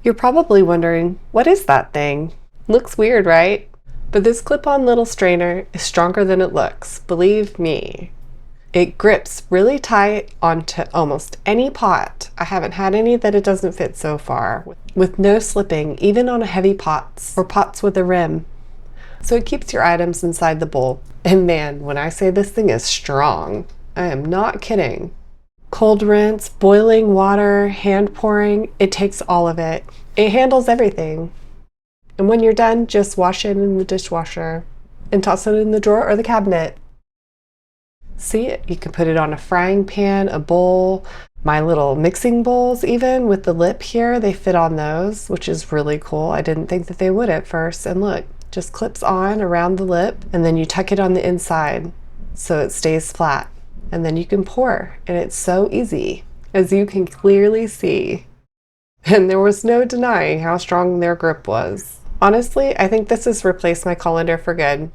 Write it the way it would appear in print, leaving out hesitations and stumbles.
You're probably wondering, what is that thing? Looks weird, right? But this clip-on little strainer is stronger than it looks, believe me. It grips really tight onto almost any pot. I haven't had any that it doesn't fit so far, with no slipping, even on heavy pots or pots with a rim. So it keeps your items inside the bowl. And man, when I say this thing is strong, I am not kidding. Cold rinse, boiling water, hand pouring, it takes all of it. It handles everything. And when you're done, just wash it in the dishwasher and toss it in the drawer or the cabinet. See it? You can put it on a frying pan, a bowl, my little mixing bowls even with the lip here, they fit on those, which is really cool. I didn't think that they would at first. And look, just clips on around the lip and then you tuck it on the inside so it stays flat. And then you can pour, and it's so easy, as you can clearly see. And there was no denying how strong their grip was. Honestly, I think this has replaced my colander for good.